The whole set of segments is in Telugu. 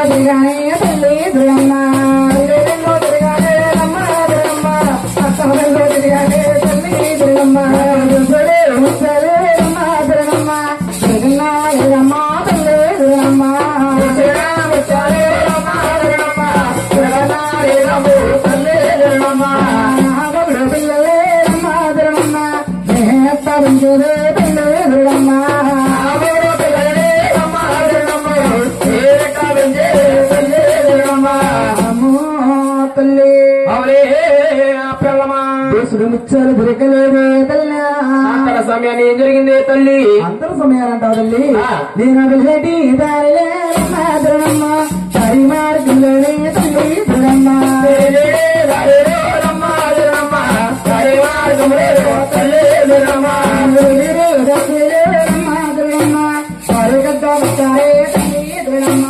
తిరిగానే తల్లి దుర్గమ్మ రేగంలో తిరిగానే అమ్మ దుర్గమ్మ అత్తమరంలో తిరిగానే తల్లి దుర్గమ్మ రుసలే ముసలే అమ్మ దుర్గమ్మ రేగన్నా లేదమ్మ తల్లి దుర్గమ్మ రుసలే ముసలే అమ్మ దుర్గమ్మ రేగన్నా లేదమ్మ తల్లి దుర్గమ్మ నాగబుడు పిల్లలే అమ్మ దుర్గమ్మ నేస్తారించేదే తల్లి దుర్గమ్మ నాగబుడు పిల్లలే అమ్మ దుర్గమ్మ తల్లి అవలే పిల్లమా దేశుడు ముచ్చాలు దొరకలేదే తల్లి అక్కడ సమయాన్ని ఏం జరిగింది తల్లి అందరూ సమయాలు అంటావు తల్లి నేను వెళ్ళటి దారిలే దుర్గమ్మ దారి మార్గంలోనే తల్లి దుర్గమ్మ దారి మార్గంలో తల్లి దుర్గమ్మ దుర్గమ్మ గడ్డ వచ్చారే తల్లి దుర్గమ్మ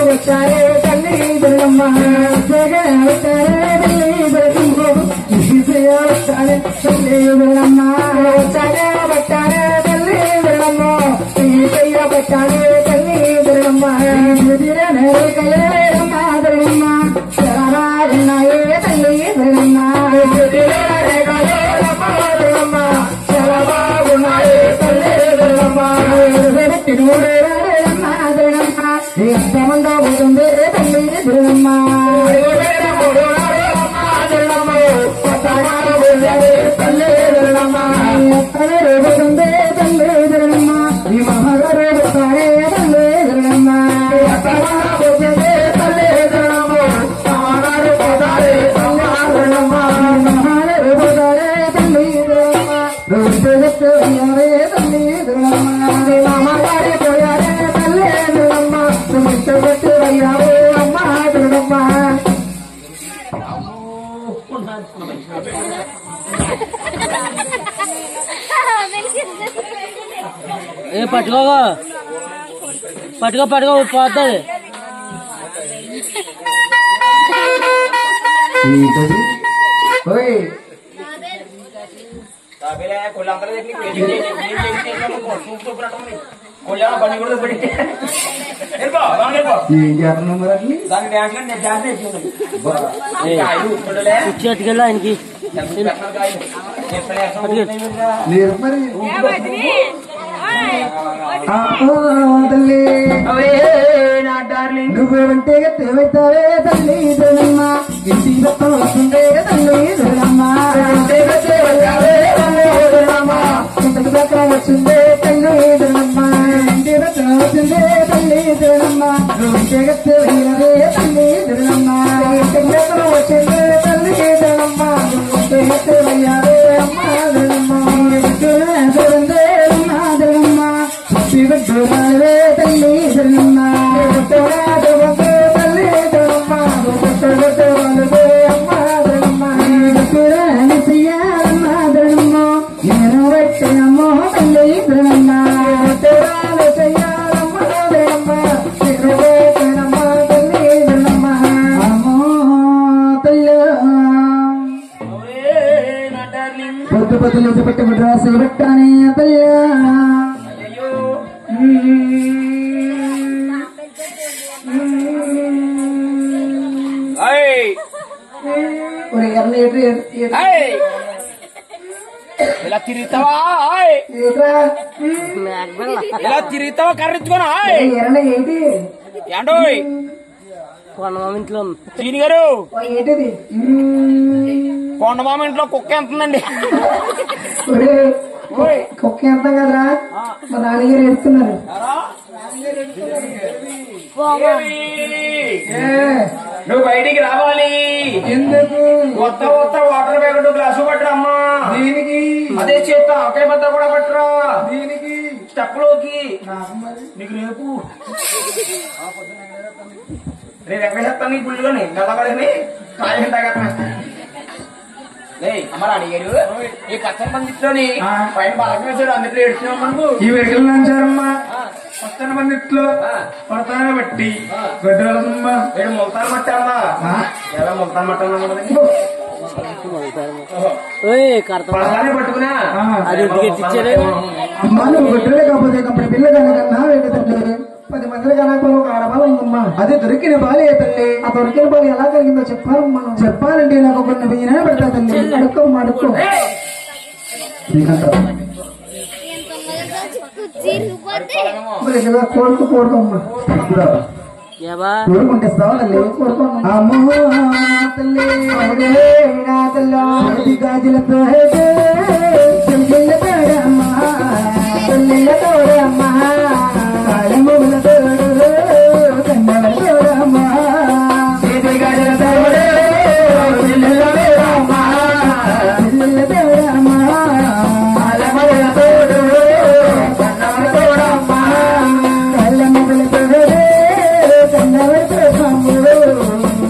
వచ్చారే తల్లి దుర్గమ్మ వచ్చారే తల్లి దుర్గమ్మ వచ్చారే పట్టారే తల్లి దుర్గమ్మ పట్టారే తల్లి దుర్గమ్మ దుర్గమ్మ శరణాయే తల్లి దుర్గమ్మ దుర్గమ్మ శరబాగున్నాయే తల్లి దుర్గమ్మ ఎంతమందో పోతుంది తల్లి దుర్గమ్మ తల్లి దుర్గమ్మ పోతుంది తల్లి దుర్గమ్మ ఈ మహాగారు పోతారే తల్లి దుర్గమ్మ పోతుంది తల్లి దుర్గమ్మ మహాగారు పోతారే దుర్గమ్మ మహాగారు పోతారే తల్లి దుర్గమ్మ రోజు తల్లి దుర్గమ్మ మామగారి పోయారే తల్లి దుర్గమ్మ అయ్యావే అమ్మ దుర్గమ్మ ఏ పట్టుకోగా పట్టుకో పోతుంది ఇచ్చేట్టుకెళ్ళి ఆయనకి నువ్వేమంటే ఏమైతావే తల్లి దుర్గమ్మ ఇంటి వస్తుందే తల్లి దుర్గమ్మ ఇంటికి పక్కన వచ్చిందే తల్లి దుర్గమ్మ ఇంటి పక్కన వచ్చిందే తల్లి దుర్గమ్మ నువ్వుంటే గత్తెవే తల్లి దుర్గమ్మ ఇంటికి పక్కన వచ్చిందే తల్లి దుర్గమ్మ నువ్వుంటే గత్తెవయ్యావే అమ్మ దుర్గమ్మ దుర్గందే అమ్మ దుర్గమ్మ శివే తల్లి దుర్గమ్మ తల్లి దుర్గమ్మ అమ్మ దుర్గమ్మ ప్రియామ్మ దుర్గమ్మ నేను వచ్చామో తల్లి దుర్గమ్మ చెయ్యాలమ్మ దుర్గమ్మ నేను తల్లి దుర్గమ్మ అమ్మో తల్లి పొద్దు పొద్దులు పెట్టి రాసి పెట్టానే తల్లి ఇలా తిరుగుతావా ఇలా తిరుగుతావా కర్రించుకోనా ఏంటి ఏండోయ్ కొండమామ ఇంట్లో చీని గారు ఏంటిది కొండమామ ఇంట్లో కుక్క ఎంతుందండి కుక్క ఎంత కదరా మా నాన్నగారు ఎడుతున్నారు నువ్వు బయటికి రావాలి ఎందుకు కొత్త వాటర్ ప్యాకెట్ గ్లాసు పట్టరమ్మా దీనికి అదే చేత ఒకే బద్ద కూడా పట్టరా దీనికి స్టెప్ లోకి నీకు రేపు రేపు ఎక్కడ చెప్తాను నీ గుళ్ళుని గదపడని కాయం తాగేస్తా అమ్మారు అడిగాడు ఈ కచ్చని మందిలోని పైన బాలకం వేసాడు అందులో ఏడుస్తున్నావు మనకు ఈ వెహికల్ నంచారమ్మా వస్తాను మందిట్లో పడతాను బట్టి గడ్డలమ్మా నేను మొలతాను పట్టామా ఎలా మొలతాను పట్టాను పడతానే పట్టుకున్నా అది ఎత్తిచ్చారే అమ్మా నువ్వు గొడ్డలే కాకపోతే కంపెనీ పిల్ల కన్నా వేడి తల్లి 10 మందిలో కనకపోతే ఒక ఆడబాల ఉందమ్మా అది దొరికిన బాలే తల్లి ఆ దొరికిన బాలి ఎలా కలిగిందో చెప్పాలమ్మా చెప్పాలంటే నాకు కొన్ని బియ్యనే పెడతా తల్లి అడుక్కో అడుక్కో కోరుకు కోరుకోమ్మా కోరుకుంటే తల్లి అమ్మో తల్లి తల్లి గాజులతో తోడమ్మా తల్లిల తోడమ్మా కాళముల తోడు కన్నడ తోడమ్మా గాజుల తోడు తల్లిల తోడమ్మా తల్లిల తోడమ్మా కాళముల తోడు కన్నడ తోడమ్మా కాళముల తోడు కన్నడ తోడమ్మా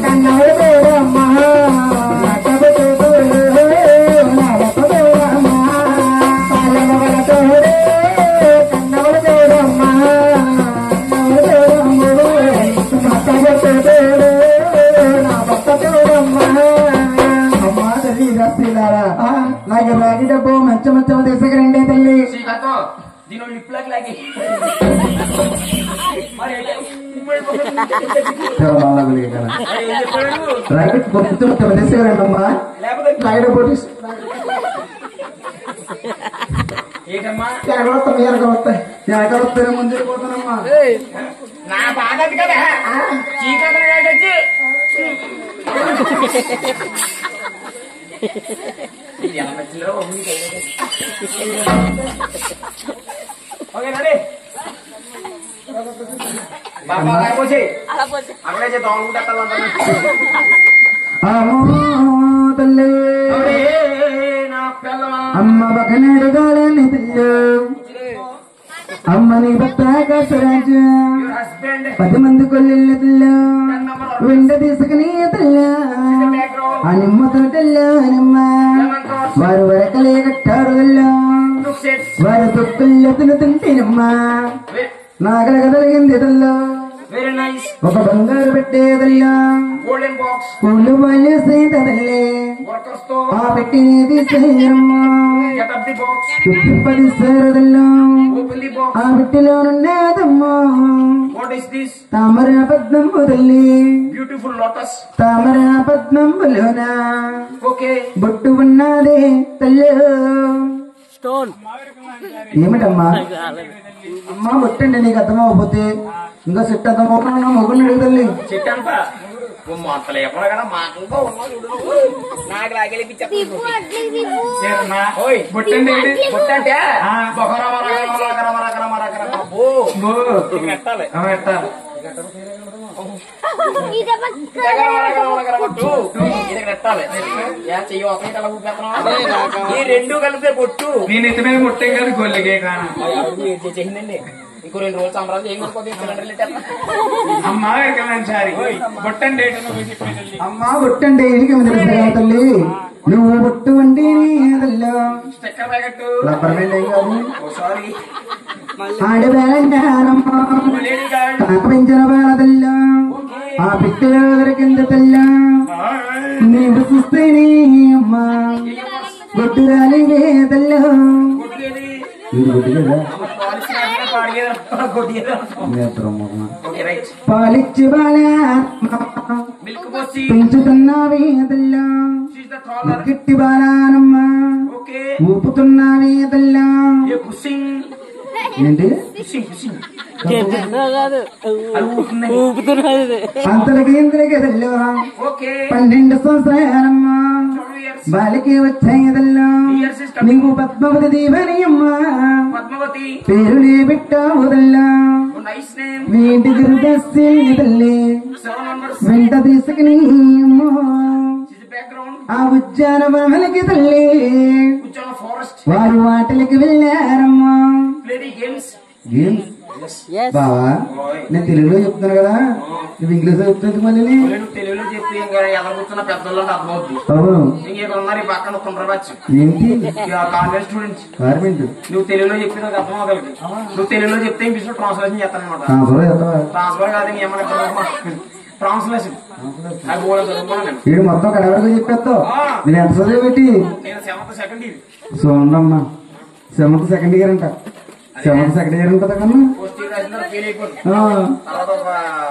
కన్నడ తోడమ్మా నాకు రాగి డబ్బు మంచం మంచం తీసుకురండి తల్లి దీని లిప్లాక్ లాగి రాగి మొత్తం తీసుకురండి అమ్మా రాగి డబ్బు ఏంటమ్మా ఎక్కడ వస్తాయి ముందు పోతానమ్మా నా బాధ కదా చీకటి ఓకే రెడీ బాబా పోసి అక్కడే తల్లి నా పిల్లమా అమ్మ బకనడుగాలని పిల్లు అమ్మని భక్తాకాశరాజు హస్బెండ్ 10 మంది కొల్లిళ్ళ పిల్ల వెంట తీసుకుని పిల్ల ఆ నిమ్మ తోటల్లోనమ్మ వారు వరకలే కట్టారు వారు తొక్కుల్లో తింటేనమ్మా నాగల కదలిగింది తల్లా వెరీ నైస్ ఒక బంగారు పెట్టేదల్లా గోల్డెన్ బాక్స్ పూలు వాళ్ళు సేదల్లే వర్కర్స్ తో ఆ పెట్టినది సేరమ్మా గెట్ అప్ ది బాక్స్ 10 సేరదల్లా ఓపెన్ ది బాక్స్ ఆ పెట్టిలోనున్నదమ్మా వాట్ ఇస్ దిస్ తామర పద్మంబు తల్లి బ్యూటిఫుల్ లోటస్ తామర పద్మంబులోన ఓకే బొట్టు ఉన్నదే తల్లి స్టోన్ ఏమిటమ్మా అమ్మా బొట్టండి నీకు అర్థమవకపోతే ఇంకా చెట్టు అర్థమవుతున్నా మొగ్గుని అడుగు తల్లి చెట్టు అంతా మొత్తలు ఎప్పుడు కదా మాటలతో నాకు లాగేపిచ్చండి బొట్టంటే పెట్టాలి ఈ రెండు కలిపితే బొట్టు నేను ఎత్తి మీద బొట్టే కదా గొల్లిగే చేసిందండి ఇంకో 2 రోజులు సంబరాలు చేయకపోతే అమ్మా బొట్టండి అమ్మా బొట్టండి ఇంటికి తల్లి నువ్వు బొట్టు వండి స్టెక్కర్ ప్యాకెట్ సారీ ఆడవేళంటారమ్మా పెంచిన బాధల్ల ఆ పిట్టలో దొరికింద తెల్ల నీవు చూస్తేనే అమ్మా బొట్టు రాలివే తెల్ల పాలిచ్చి బాలా పెంచుతున్నావే తెల్లా గిట్టి బాలానమ్మా ఊపుతున్నావే తెల్లా ఏంటి అంతలకి ఇంతలకి తెల్లా 12 సంవత్సరాలమ్మా బాలికి వచ్చాయదల్లా నీవు పద్మావతి దీవని అమ్మా పేరునే పెట్టావుదల్లా వీటి తల్లి వెంట తీసుకుని అమ్మా ఆ ఉద్యానవనకి తల్లి వారు వాటికి వెళ్ళారమ్మా గేమ్స్ బావా నేను తెలుగులో చెప్తున్నాను కదా నువ్వు ఇంగ్లీష్ లో చెప్తుంది మళ్ళీ నువ్వు తెలుగులో చెప్తే ఇంకా ఎదురు కూర్చున్న పెద్దల్లో అర్థమవుతుంది. అవును ఇంకేక్కడ ఉన్నారు ఈ పక్కన కుండ్రవచ్చు ఏంటి కాన్వెంట్ స్టూడెంట్స్. గార్మెంట్ నువ్వు తెలుగులో చెప్తే నాకు అర్థం అవ్వగలిగి. నువ్వు తెలుగులో చెప్తే ఇంగ్లీష్ లో ట్రాన్స్లేషన్ చేస్తాను అనమాట. ట్రాన్స్ఫర్ కాదు ఏమన్నా ట్రాన్స్లేషన్ అది కూడా చదువుకున్నాను నేను. వీడు మొత్తం కడవరకు చెప్పేస్తావు నేను ఎంత చదివి పెట్టి నేను 7th సెకండ్ ఇయర్. చూడమ్మా 7th సెకండ్ ఇయర్ అంట 7th సెకండ్ ఇయర్ ఉంటుందా కన్నా ఫస్ట్ ఇయర్ రాసిన ఫెయిల్ అయిపోయింది. తర్వాత ఒక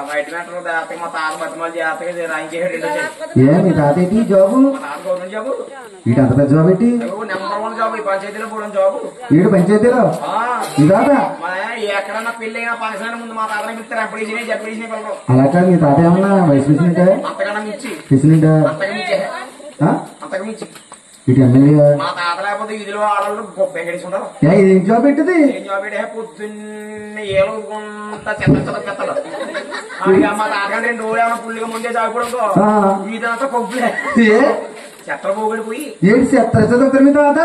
వైట్ మ్యాటర్ జాతక మా తాత బతిమాల జాతక రాయించేసాడు. ఏ మీ తాత ఏంటి జాబు మా తాత గవర్నమెంట్ జాబు. వీడు అంత పెద్ద జాబ్ పెట్టి నెంబర్ 1 జాబ్ ఈ పంచాయతీలో కూడా జాబు. వీడు పంచాయతీలో ఈ తాత ఎక్కడన్నా పెళ్లి అయినా ఫంక్షన్ ముందు మా తాతనే పిలుస్తారు. ఎప్పుడు ఇచ్చినా చెప్పి ఇచ్చినా పిల్లలు అలా కాదు మీ తాత ఏమన్నా వైస్ ప్రెసిడెంట్ అంతకన్నా మించి ప్రెసిడెంట్ అంతకు మించి అంతకు మించి ఇటు ఎమ్మెల్యే మా తాత లేకపోతే ఇదిలో ఆడవాళ్ళు గొప్ప వెంకటేశ్వరరావు. ఏం జాబ్ పెట్టింది ఏం జాబ్ పెట్టే పొద్దున్న ఏలుకుంటా చెత్తలు మా తాతకంటే 2 రోజులు ఏమన్నా పుల్లిగా ముందే చాకపోవడంతో ఇదంతా కొబ్బులే చెత్తలు పోగడిపోయి ఏంటి చెత్త చదువుతారు మీ తాత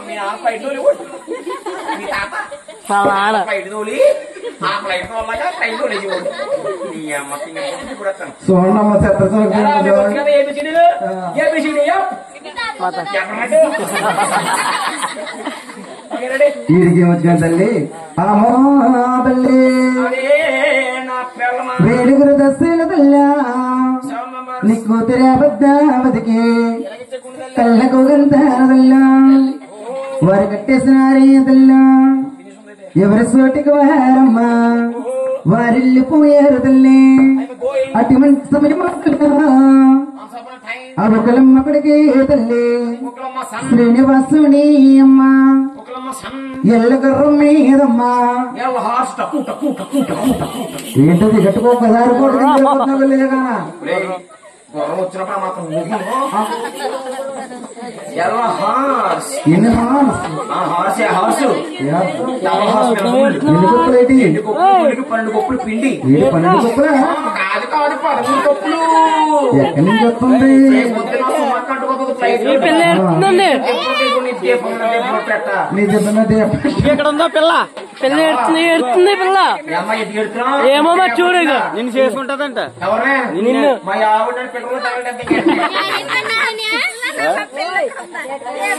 మీ నాన్న ఫ్లైట్ తోలి మీ తాత ఫ్లైట్ తోలి ఆ ఫ్లైట్ తోలగా ఫ్లైట్ తోలేసి నీ అమ్మ ఇప్పుడు వస్తాను. చూడమ్మా చెత్త చదువుతారు వీడికి ఏమొచ్చిన తల్లి తల్లి వేడుగురు దశల తల్లా నీ కూతురే బద్దావతికి కళ్ళకు గంతారదల్లా వారు కట్టేసినారే తల్లా ఎవరి సోటికి వారమ్మా వారిల్లిపోయారు తల్లి అటువంటి సమయం అబుకలమ్మడికి తల్లి శ్రీనివాసుని అమ్మ ఎల్లగర్రం మీదమ్మా ఏంటది గట్టుకోసారి గుర్రం వచ్చినప్పుడు మాత్రం ఎన్ని హార్స్ ఎన్ని కొప్పులేటి 12 కొప్పులు పిండి 12 కొప్పులా కాదు 13 కొప్పులు ఎక్కడి నుంచి వస్తుంది నీ చెప్పినట్టు ఇక్కడ ఉందా పిల్ల పిల్ల ఏడుతుంది పిల్ల ఏమో మరి చూడు నిన్ను చేసుకుంటదంట నిన్ను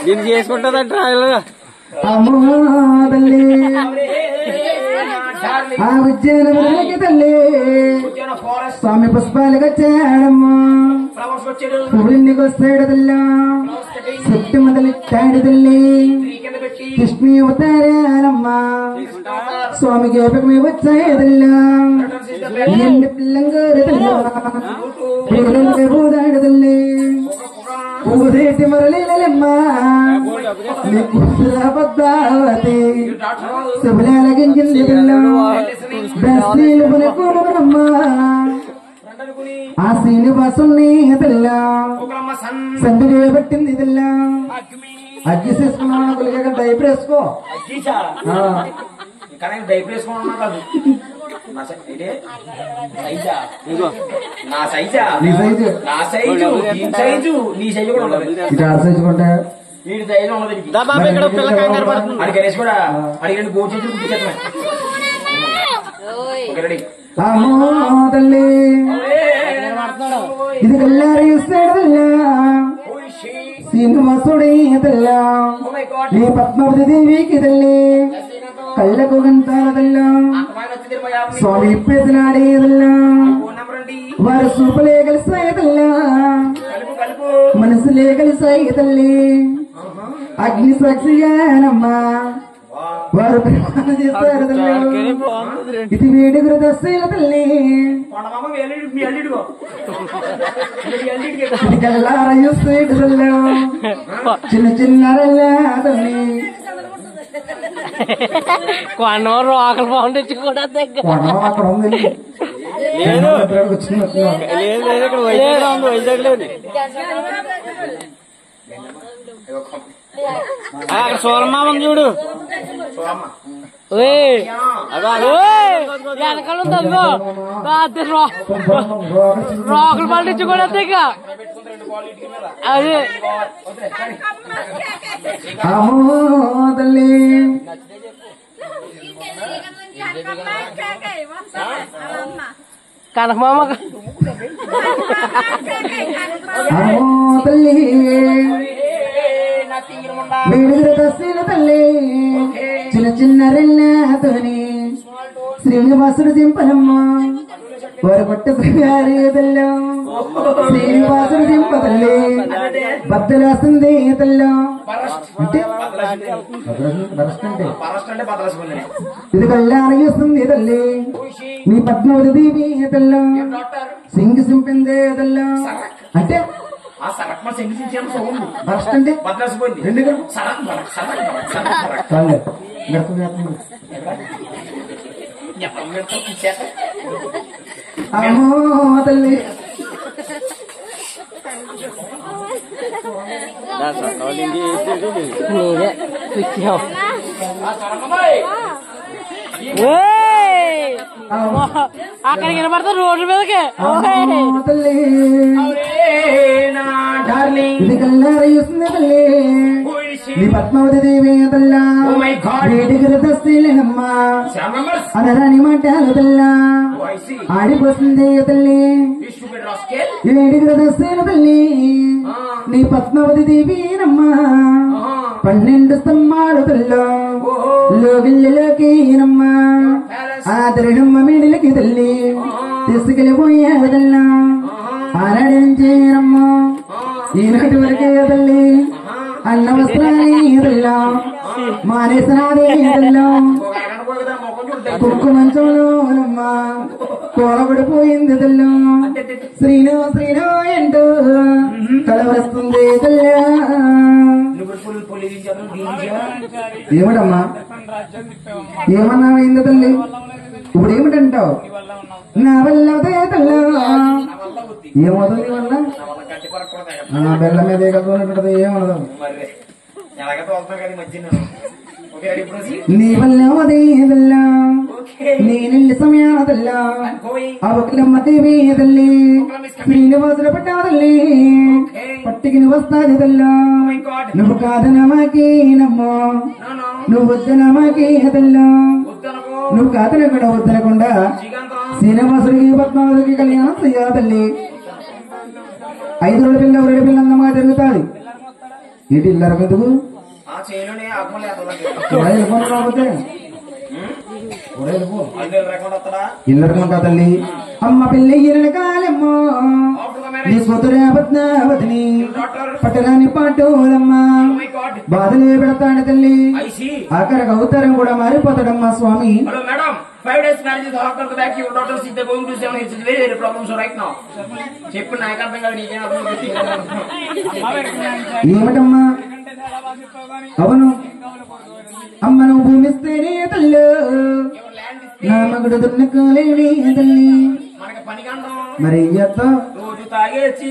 నిన్ను చేసుకుంటదంట తల్లి ఆ ఉజ్జయిన తల్లి స్వామి పుష్పాలుగా చేయడమ్మా పువ్వులింటికి వస్తాడు తల్లి శక్తి మొదలెట్టాడు తల్లి కృష్ణి అవతారాలమ్మా స్వామికి ఏపకమే వచ్చాయి తల్లి ఎన్ని పిల్లంగారు తల్లి పూదాడు తల్లి పూదేటి మరలేలమ్మా నీ కూతురాబద్దావతి శుభలాలగించింది పిల్లలు పునకుమరమ్మా ఆ శ్రీనివాసుని పిల్ల సందుగా పట్టింది పిల్ల అగ్గి చేసుకున్నాను గులిగా డైపర్ వేసుకో డైపర్ వేసుకోమన్నా కాదు నా సైజా నీ సైజు నా సైజు నీ సైజు నీ సైజు కూడా ఉండదు. ఇటు ఆడ సైజు కొంటా వీడి సైజు ఉండదు. అది గణేష్ కూడా అడిగిన గోచేసి గుర్తికేస్తాను. తల్లి ఇది కల్లారి శ్రీనివాసుడి తల్లా నీ పద్మావతి దేవికి తల్లి కళ్ళకు గంతాల తల్లా స్వామి ఇప్పేసినాడే తల్లా వారు సూపలే కలిసాయి తల్లా మనసులే కలిసాయి తల్లి అగ్ని సాక్షిగానమ్మా వారు ప్రమాణం చేస్తారు తల్లి ఇది వేడుగురు దశల తల్లి ఇది కల్లార చూసేటు తల్లి చిన్న చిన్నరల్లా తల్లి కొండవరం ఆకలి బాగుండొచ్చు కూడా దగ్గర అక్కడ ఉంది వైజాగ్ లేదు అక్కడ సోలమామ చూడు వెనకాల ఉంది అదిగో రాత్రి రోకలు పండించి కూడా దగ్గర అదే అమ్మో తల్లి కనకమామ అమ్మో తల్లి వేడుగుల తస్సీల తల్లి చిన్న చిన్న రెళ్ళతోని శ్రీనివాసుడు దింపలమ్మ వారు కొట్ట శ్రీవారి తల్లి శ్రీనివాసుడు దింప తల్లి బద్దలాస్తుంది తల్లి అంటే ఇది కళ్యాణిస్తుంది తల్లి నీ పద్మావతి దేవి తల్లి సింగి సింపిందే తల్లి అంటే బరస్ట్ అంటే ఎందుకు అమ్మో తల్లి నేనే పిచ్చావు అక్కడికి వినపడతా రోడ్డు మీదకి తల్లి ఇది కల్లారయ్యూస్తుంది తల్లి నీ పద్మావతి దేవి తల్లా వేడిగిరి దస్తీలేనమ్మా అనరాని మాటలు తల్లా ఆడిపోతుంది తల్లి వేడిగిరి దస్తీల తల్లి నీ పద్మావతి దేవినమ్మా 12 స్తంభాలు తల్లో లోగిల్లలోకినమ్మా ఆదరణమ్మ మీడిలకి తల్లి తీసుకెళ్ళిపోయాదల్లా ఆనాడు నుంచేనమ్మా ఈనాటి వరకే తల్లి అన్న వస్త్రాలేదల్లా మానేసినాదేదల్లా కుక్కు మంచంలోనమ్మా కోలబడిపోయింది తల్లా శ్రీను శ్రీను అంటూ కలవస్తుంది తల్లా ఏమిటమ్మా ఏమన్నామైంది తల్లి ఇప్పుడు ఏమిటంటావు నా వల్ల తల్లా ఏమవుతుంది వల్ల బెల్లం మీదే కలుగుతుంటది ఏమనదు నీ వల్ల అదేదల్లా నేనెళ్ళి సమయాదల్లా అవకులమ్మ దేవి తల్లి శ్రీనివాసుల పట్టాదల్లి పట్టికి వస్తాది తల్లా నువ్వు కాదనమాకేనమ్మో నువ్వు వద్దనమాకే తల్లా నువ్వు కాదన కూడా వద్దనకుండా శ్రీనివాసుడికి పద్మావతికి కళ్యాణం చెయ్యాలి తల్లి 5 రోజుల పిల్ల 2 పిల్లన్నమా జరుగుతాది ఏంటి ఇల్లర ఎందుకు రాకపోతే ఇల్లరకుంటా తల్లి అమ్మ పిల్లి ఇరణ కాలమ్మో నీ కూతురే పద్మావతిని పట్టరాని పాటోలమ్మా బాధలే పెడతాడు తల్లి ఆఖరికి అవతారం కూడా మారిపోతాడమ్మా స్వామి 5 days marriage is after the back your daughters if they going to 7 it's very very problem so right now చెప్పు నాకు అర్థం కాదు నీకే అర్థం ఏమిటమ్మా అవును అమ్మను భూమిస్తేనే తల్లి నా మగుడు దున్నకోలేని తల్లి మనకి పని కాండం మరి ఏం చేస్తావు రోజు తాగేసి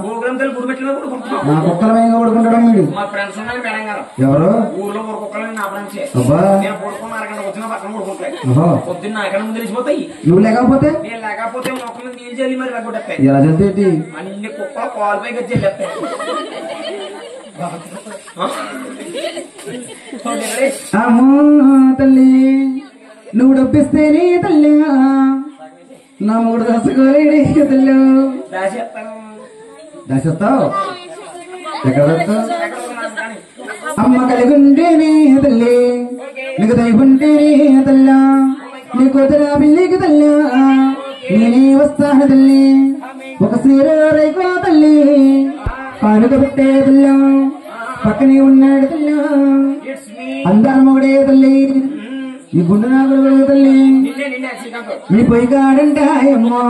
గోగ్రంథాలు గుడిపెట్టిన కొడుకుంటున్నాం నా కుక్కల మీద కొడుకుంటాడు మీరు మా ఫ్రెండ్స్ ఉన్నాయి మేడం గారు ఎవరు ఊర్లో ఒక కుక్కలని నా ఫ్రెండ్సే అబ్బా నేను పడుకున్న అరగంట వచ్చిన పక్కన పడుకుంటాయి ఓహో పొద్దున్న అక్కడ ముందు తెలిసిపోతాయి నువ్వు లేకపోతే నేను లేకపోతే మొక్కలు నీళ్ళు చల్లి మరి లగ్గొట్టేస్తాయి ఎలా చదివేటి అన్ని కుక్కలు కాల్ పైకి చెల్లేస్తాయి అమ్మో తల్లి నువ్వు డబ్బిస్తేనే తల్లి నా మూడు దశకోలేని తల్లి దాచేస్తావు ఎక్కడ పెడతావు అమ్మ కలిగి ఉంటేనే తల్లి నీకు దయగుంటేనే తల్లా నీ కూతురు బిల్లికి తల్లా నేనే వస్తాను తల్లి ఒక శ్రీరారైకో తల్లి కానుక పెట్టే తల్లా పక్కనే ఉన్నాడు తల్లి అందరం ఒకడే తల్లి ఈ గుండె నాగులు తల్లి మీ పొయ్యి కాడంటాయమ్మా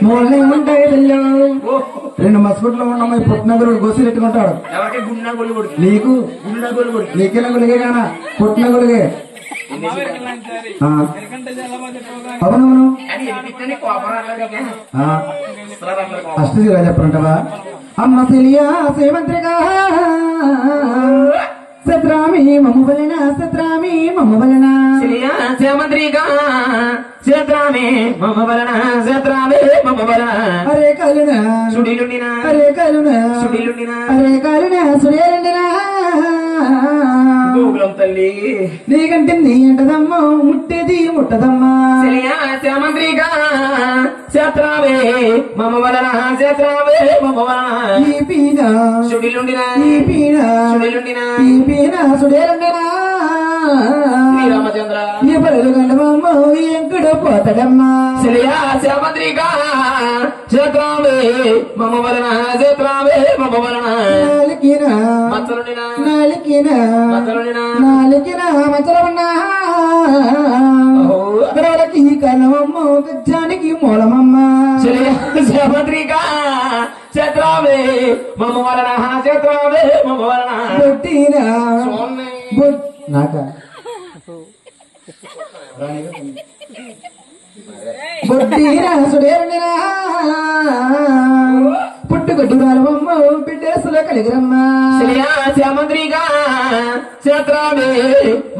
మూలనే ఉంటాయి తల్లి 2 మస్కుట్లో ఉన్నామా పుట్టినగురుడు గోసి పెట్టుకుంటాడు నీకు నీకెలా గులిగే కానా పుట్టినగులిగే అవునవును అష్టదిగా చెప్పంటావా అమ్మ తెలియా శ్రీమంత్రిగా సత్రామి మమ్మ వలన సత్రామి మమ్మ వలన శ్యామంత్రిగా క్షేత్రామే మమ వలన క్షేత్రామే మమ వలన అరే కాలునా సుడిలుండినా అరే కాలునా సుడిలుండినా అరే కాలునా సుడేలుండినా గోకులం తల్లి నీకంటే నీ అంటదమ్మా ముట్టేది ముట్టదమ్మా శ్యామంత్రిగా క్షేత్రామే మమ వలన క్షేత్రామే మమ వలన ఈ పీన సుడిలుండినా ఈ పీన సుడిలుండినా ఈ పీన సుడేలుండినా శ్రీరామచంద్ర ఈ పరులు గండమమ్మ ఎంకుడు పోతడమ్మా శ్యామంత్రిగా క్షేత్రామే మమ వలన క్షేత్రామే మమ వలన నాలికిన మచ్చలుండినా నాలికిన మచ్చలుండినా నాలికిన మచ్చలమన్నా అదరాలకి కలమమ్మ గజ్జానికి మూలమమ్మ శ్యామంత్రిగా క్షేత్రామే మమ వలన క్షేత్రామే మమ వలన బొట్టిన నాక బొట్టిన సుడేరుండినా పుట్టుకొట్టు రాలవమ్మ బిడ్డేసులో కలిగిరమ్మా శ్యామంత్రిగా క్షేత్రామే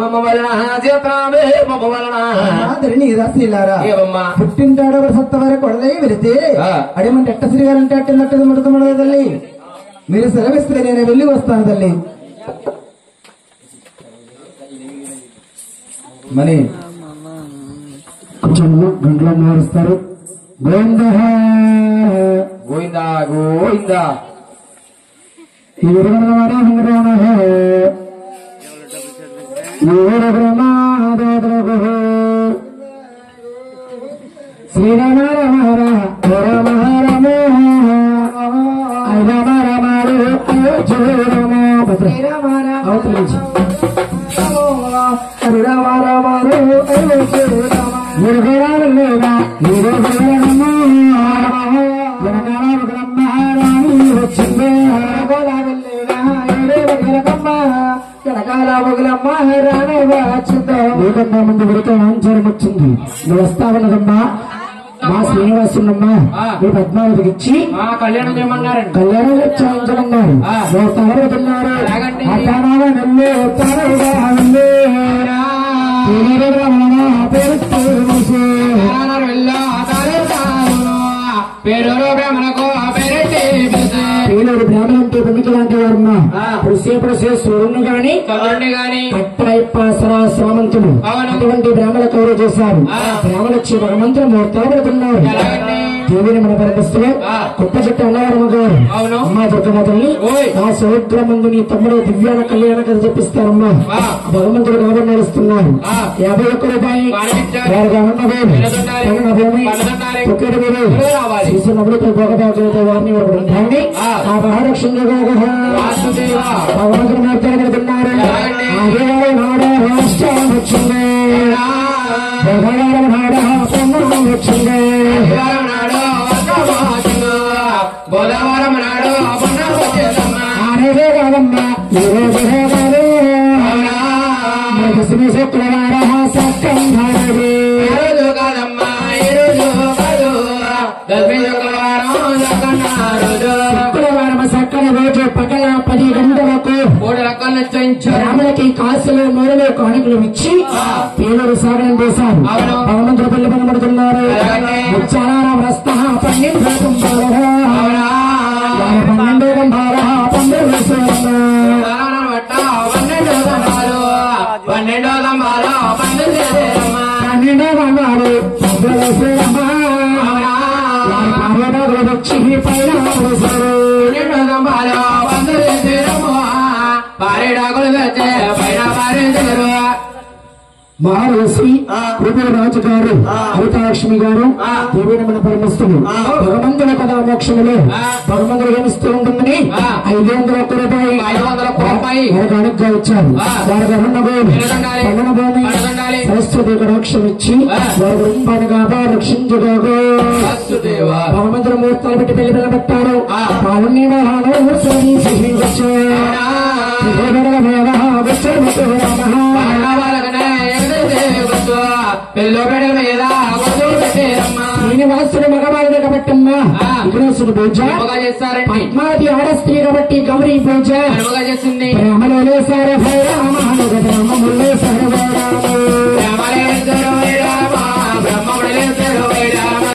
మమ వలన క్షేత్రామే మమ వలన ధరణి రాశిలారా ఏవమ్మా పుట్టింటాడు సత్తవర కొడలై వెళితే అడిమంటే ఎట్ట శ్రీగారంటే అట్టినట్టు ముడుతుమ్మడు తల్లి మీరు సెలవిస్తే నేను వెళ్ళి వస్తాను తల్లి మని కొంచెం గంటలో మారుస్తారు గోవింద గోవిందా గోవిందా శ్రీరామ రామ రామ రామ నీకన్నా ముందు వరకు ఆంచరం వచ్చింది నువ్వు వస్తావన్నదమ్మా మా శ్రీనివాసులమ్మా మీ పద్మావతికి ఇచ్చి కళ్యాణం చేయమన్నారండి కళ్యాణం చేయించమన్నారు తవరుతున్నారు పేరు బ్రాహ్మణంతో పొందుతులాంటి వారమ్మా ఇప్పుడు సూర్యుని గాని పట్టైపాసరా శ్రామంతులు అటువంటి బ్రాహ్మణ కౌరు చేశారు బ్రాహ్మణొచ్చి భగవంతుడు మూర్తాపడుతున్నారు దేవిని మన పరిపిస్తులు కొత్త చెట్టు అన్నవరమ్మ గారు అమ్మా దుర్గమ్మతల్ని ఆ సముద్ర ముందు నీ తమ్ముడు దివ్యాన కళ్యాణ కథ చెప్పిస్తారమ్మా భగవంతుడు కాబట్టి నడుస్తున్నారు 51 రూపాయలు వారిని బృందాన్ని ఆ మహాలక్ష్మి భగవంతుడు మాట్లాడబడుతున్నారు వచ్చింది వచ్చింది గోదావరం నాడు ఆరేదే కాదమ్మా శుక్రవార సత్యం కాదమ్మా ఈరోజు కాదు శుక్రవారం సక్కని రోజు పగల 10 గంటలకు 3 రకాలు నిశ్చయించారు రాములకి కాసులు నూనెలు కానుకలు ఇచ్చి పేదలు సాగనం చేశారు భగవంతుడు పెళ్లి పనబడుతున్నారు ఉచ్చారాం రస్త 12 గంభార 12 వచ్చి పైన మహారాశ్రీ రాజు గారు హరితాలక్ష్మి గారు దేవీరమణ పరమస్తులు భగవంతుల కథా మోక్షములు భగవంతుడు గమిస్తూ ఉంటుందని 501 రూపాయలు అనుగ్గా ఇచ్చారు వారికి అరుణ భూమి సరస్వతి కటాక్షం ఇచ్చి వారి బృందానిగా రక్షించుకోగో భగవంతుడు ముహూర్తాలు పెట్టి పెళ్లి పిల్లబెట్టారు శ్రీనివాసుడు మగవారుడు కాబట్టమ్మా విఘ్నేశుడు పూజ పద్మావతి ఆడ స్త్రీ కాబట్టి గౌరీ పూజ చేసింది బ్రహ్మలో సార భైరామ బ్రహ్మముల్లో సర్వరామ